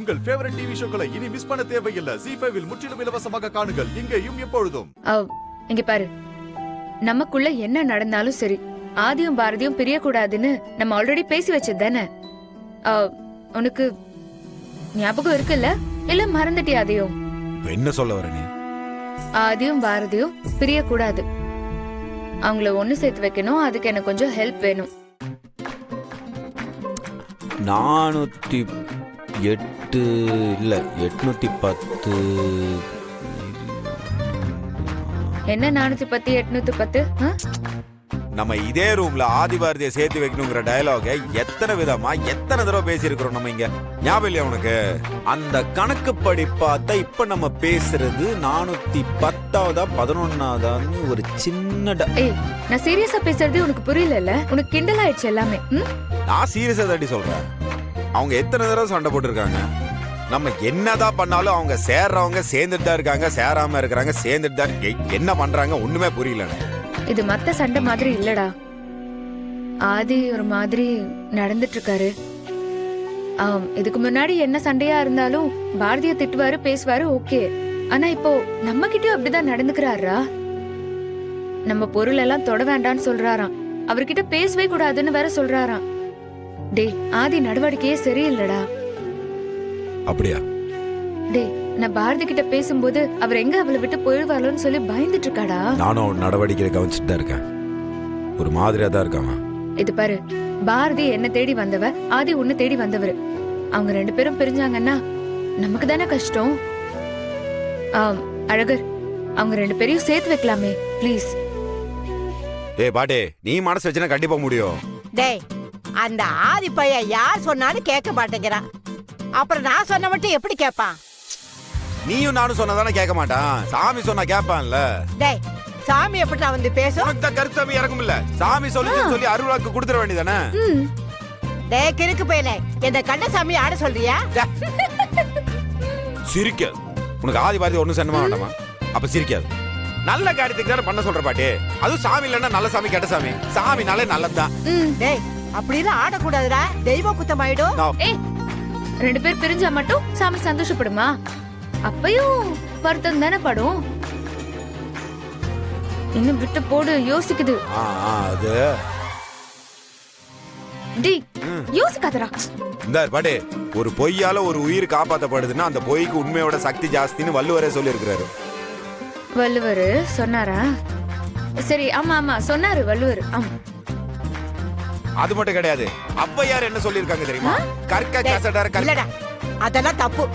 உங்கள் favourite TV ஷோக்களை இனி miss பண்ண தேவையில்லை. ZEE5 இல் முற்றிலும் இலவசமாக காணுங்கள், இங்கேயும் எப்பொழுதும். இங்க பாரு, நமக்குள்ள என்ன நடந்தாலும் சரி, ஆதியும் பாரதியும் பிரியக்கூடாதுன்னு நம்ம ஆல்ரெடி பேசி வச்சது தானே. உனக்கு ஞாபகம் இருக்குல்ல, இல்ல மறந்துட்டியா அதையும்? என்ன சொல்ல வர நீ? ஆதியும் பாரதியும் பிரியக்கூடாது, அவங்கள ஒண்ணு சேர்த்து வைக்கணும். அதுக்கு எனக்கு கொஞ்சம் ஹெல்ப் வேணும். 408 இல்ல 810. என்ன 410 810? நம்ம இதே ரூம்ல ஆதிபாரதியை சேர்த்து வைக்கணுங்கிற டயலாக எத்தனை விதமா எத்தனை தடவை பேசியிருக்கிறோம் நம்ம இங்க. ஞாபகம் இல்லையா உனக்கு? அந்த கணக்குப்படி பார்த்தா இப்ப நம்ம பேசுறது 410ஆவதா 11ஆவதான்னு ஒரு சின்ன நான் சீரியஸா பேசுறது உனக்கு புரியல? உனக்கு கிண்டல் ஆயிடுச்சு எல்லாமே. நான் சீரியஸா தாண்டி சொல்றேன். அவங்க எத்தனை தடவை சண்டை போட்டுருக்காங்க. நம்ம என்னதான் பண்ணாலும் அவங்க சேர்றவங்க சேர்ந்துட்டு தான் இருக்காங்க, சேராம இருக்கிறாங்க சேர்ந்துட்டு தான். என்ன பண்றாங்க ஒண்ணுமே புரியல. இது மத்த சண்டை மாதிரி இல்லடா. ஆதி ஒரு மாதிரி நடந்துட்டு இருக்காரு. இதுக்கு முன்னாடி என்ன சண்டையா இருந்தாலும் பாரதிய திட்டுவாரு, பேசுவாரு, ஓகே. ஆனா இப்போ நம்ம கிட்டயும் அப்படிதான் நடந்துக்கிறாரா? நம்ம பொருள் எல்லாம் தொட வேண்டான்னு சொல்றாராம். அவர்கிட்ட பேசவே கூடாதுன்னு வேற சொல்றாராம். டே, ஆதி நடவடிக்கையே சரியில்லடா. அப்படியா? டே, நான் பாரதி கிட்ட பேசும்போது அவர் எங்க அவளை விட்டு போயிடுவாளோன்னு சொல்லி பயந்துட்டு இருக்காடா. நானும் நடவடிக்கையை கவனிச்சுட்டு தான் இருக்கேன். ஒரு மாதிரியா தான் இருக்காமா. இது பாரு, பாரதி என்ன தேடி வந்தவ, ஆதி உன்னை தேடி வந்தவர். அவங்க 2 பேரும் பிரிஞ்சாங்கன்னா நமக்கு தானே கஷ்டம். அழகர், அவங்க 2 பேரையும் சேர்த்து வைக்கலாமே ப்ளீஸ். ஏய் பாட்டே, நீ மனசு வச்சுனா கண்டிப்பா முடியும். டேய், அந்த ஆதி பையன் யார் சொன்னாலும் கேட்க மாட்டேங்கிறான். அப்புறம் நான் சொன்ன மட்டும் எப்படி கேட்பான்? நீயும் நானும் சொன்னதானே கேட்க மாட்டான். சாமி சொன்னா கேட்பான்ல. டேய், சாமி எப்படி வந்து பேசும்? உனக்கு தான் கருசாமி இறக்கும் இல்ல. சாமி சொல்லி அருளாக்கு கொடுத்துட வேண்டியதானே. டேய் கிறுக்கு பையனே, இந்த கண்ட சாமி ஆட சொல்றியா? சிரிக்க உனக்கு ஆதி பாதி ஒண்ணும் சண்டமா வேண்டாமா? அப்ப சிரிக்காது. நல்ல காரியத்துக்கு தானே பண்ண சொல்ற பாட்டி. அதுவும் சாமி இல்லன்னா நல்ல சாமி கெட்ட சாமி. சாமினாலே நல்லதுதான். டேய், அப்படிலாம் ஆடக்கூடாதுடா, தெய்வ குத்தம் ஆயிடும். 2 பேர் பிரிஞ்சா மட்டும் சாமி சந்தோஷப்படுமா? அப்பயும் வருத்தம் தானே படும். இன்னும் விட்டு போடு, யோசிக்குது. அது டி யோசிக்காதடா. இந்த பாட்டி, ஒரு பொய்யால ஒரு உயிர் காப்பாற்றப்படுதுன்னா அந்த பொய்க்கு உண்மையோட சக்தி ஜாஸ்தின்னு வள்ளுவரே சொல்லி இருக்கிறாரு. வள்ளுவர் சொன்னாரா? சரி, ஆமா ஆமா சொன்னாரு வள்ளுவர். அது மட்டும் கிடையாது, ஔவையார் என்ன சொல்லிருக்காங்க தெரியுமா? கற்க கசடர இல்லடா, அதெல்லாம் தப்பு.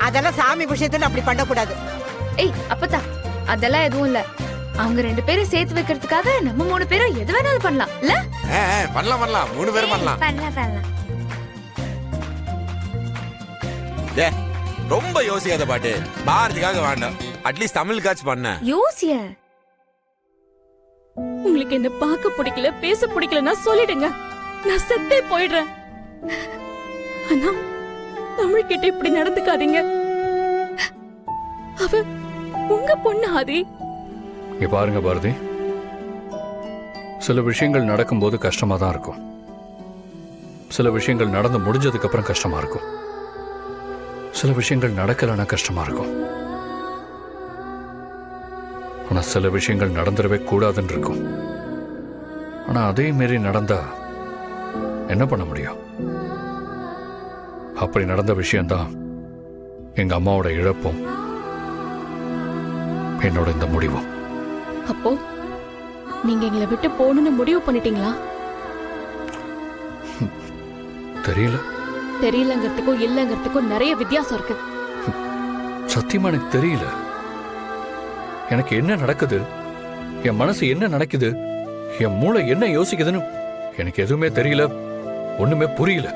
அதெல்லாம் சாமி விஷயத்துல அப்படி பண்ண கூடாது. ஏய் அப்பதா, அதெல்லாம் எதுவும் இல்ல. அவங்க 2 பேரும் சேர்த்து வைக்கிறதுக்காக நம்ம 3 பேரும் எது வேணாலும் பண்ணலாம் இல்ல? பண்ணலாம் 3 பேரும் பண்ணலாம். ரொம்ப யோசிக்காத பாட்டு. பாரதிக்காக வேண்டாம், அட்லீஸ்ட் தமிழுக்காச்சும் பண்ண யோசிய. உங்களுக்கு என்ன பார்க்க பிடிக்கல, பேச பிடிக்கலன்னா சொல்லிடுங்க, நான் செத்தே போயிடுறேன். ஆனா தமிழ் கிட்ட இப்படி நடந்துக்காதீங்க. அவ உங்க பொண்ணு ஆதி. இங்க பாருங்க பாரதி, சில விஷயங்கள் நடக்கும்போது கஷ்டமா தான் இருக்கும். சில விஷயங்கள் நடந்து முடிஞ்சதுக்கு அப்புறம் கஷ்டமா இருக்கும். சில விஷயங்கள் நடக்கலன்னா கஷ்டமா இருக்கும். ஆனா சில விஷயங்கள் நடந்துடவே கூடாதுன்னு இருக்கும். ஆனா அதே மாரி நடந்தா என்ன பண்ண முடியும்? அப்படி நடந்த விஷயம்தான் எங்க அம்மாவோட இழப்பும் என்னோட இந்த முடிவும். அப்போ நீங்க எங்களை விட்டு போகணும்னு முடிவு பண்ணிட்டீங்களா? தெரியல. தெரியலங்கிறதுக்கும் இல்லங்கிறதுக்கும் நிறைய வித்தியாசம் இருக்கு. சத்தியமா எனக்கு தெரியல. எனக்கு என்ன நடக்குது, என் மனசு என்ன நடக்குது, என் மூளை என்ன யோசிக்குதுன்னு எனக்கு எதுவுமே தெரியல, ஒண்ணுமே புரியல.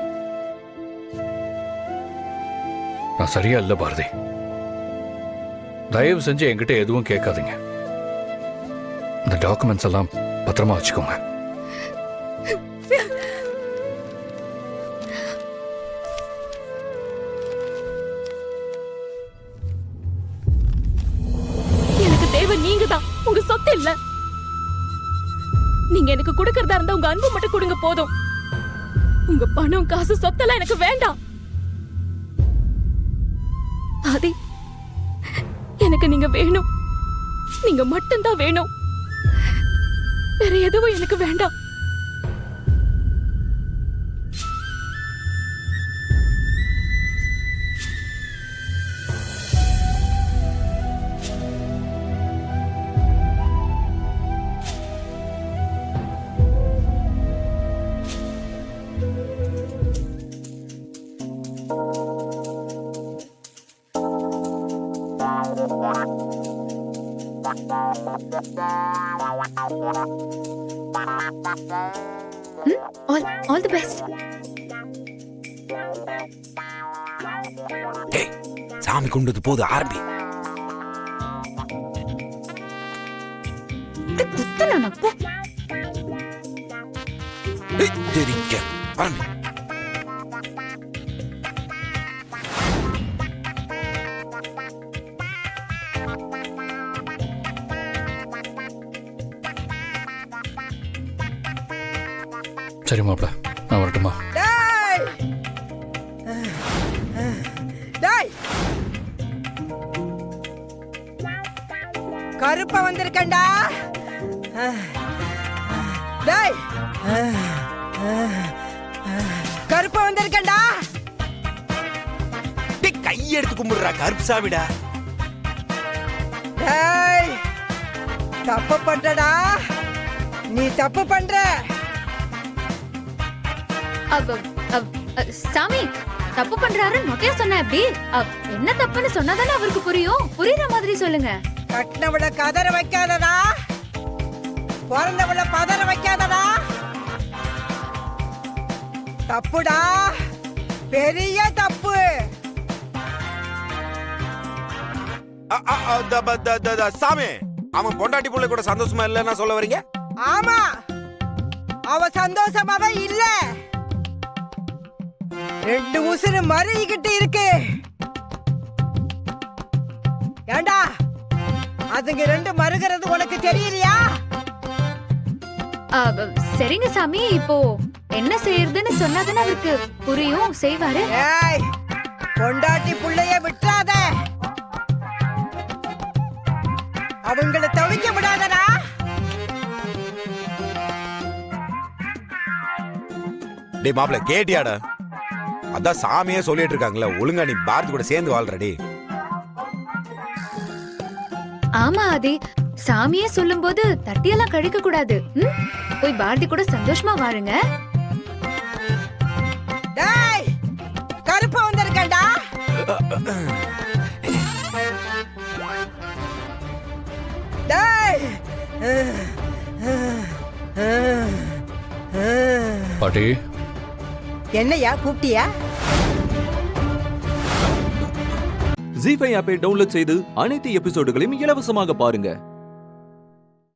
நான் சரியா இல்ல பாரதி. தயவு செஞ்சு என்கிட்ட எதுவும் கேட்காதீங்க. இந்த டாக்குமெண்ட்ஸ் எல்லாம் பத்திரமா வச்சுக்கோங்க. எனக்கு தேவை நீங்க தான், உங்க சொத்து இல்ல. நீங்க எனக்கு கொடுக்கறதா இருந்தா உங்க அன்பு மட்டும் கொடுங்க போதும். உங்க பணம் காசு சொத்தெல்லாம் எனக்கு வேண்டாம். ஆதி, எனக்கு நீங்க வேணும். நீங்க மட்டும்தான் வேணும். வேற எதுவும் எனக்கு வேண்டாம். All the best. டேய், சாமி கொண்டது போது ஆரம்பி. குத்தலாம் போ. தெரிக்க ஆரம்பி. சரி மாப்பிள, நான் வரட்டுமா? டேய் டேய், கருப்பா வந்திருக்கேன்டா. டேய், கருப்பா வந்திருக்கேன்டா. டேய், கை எடுத்து கும்பிடுறா கருப்சாமிடா. டேய், தப்பு பண்றடா. நீ தப்பு பண்ற. சாமி தப்பு பண்றாரு மொட்டையா சொன்ன எப்படி? என்ன தப்புன்னு சொன்னாதானே அவருக்கு புரியும். புரியுற மாதிரி சொல்லுங்க. கட்டினவள கதற வைக்காதடா, பிறந்தவள பதற வைக்காதடா. தப்புடா, பெரிய தப்பு. சாமி, அவன் பொண்டாட்டி புள்ள கூட சந்தோஷமா இல்லன்னா சொல்ல வரீங்க? ஆமா, அவ சந்தோஷமாவே இல்ல. 2 உசுறு மறிக்கிட்டு இருக்கு. ஏண்டா, அதுங்க 2 மறுகிறது உனக்கு தெரியலையா? சரிங்க சாமி, இப்போ என்ன செய்யறதுன்னு சொன்னாதானே அவருக்கு புரியும், செய்வாரு. ஏய், பொண்டாட்டி புள்ளைய விட்டுறாத. அவங்கள தவிக்க விடாதடா. டேய் மாப்பிள, கேட்டியாடா? அதான் சாமியே சொல்லிட்டு இருக்காங்களே, ஒழுங்கா நீ பாரதி கூட சேர்ந்து வாழ்றடி. ஆமா ஆதி, சாமியே சொல்லும் போது தட்டியெல்லாம் கழிக்க கூடாது. போய் பாரதி கூட சந்தோஷமா வாழுங்க. டேய், கருப்பா வந்திருக்கேன்டா. டேய், பாட்டி, என்னையா கூப்பிட்டியா? ஜீ5 ஆப்பை டவுன்லோட் செய்து அனைத்து எபிசோடுகளையும் இலவசமாக பாருங்க.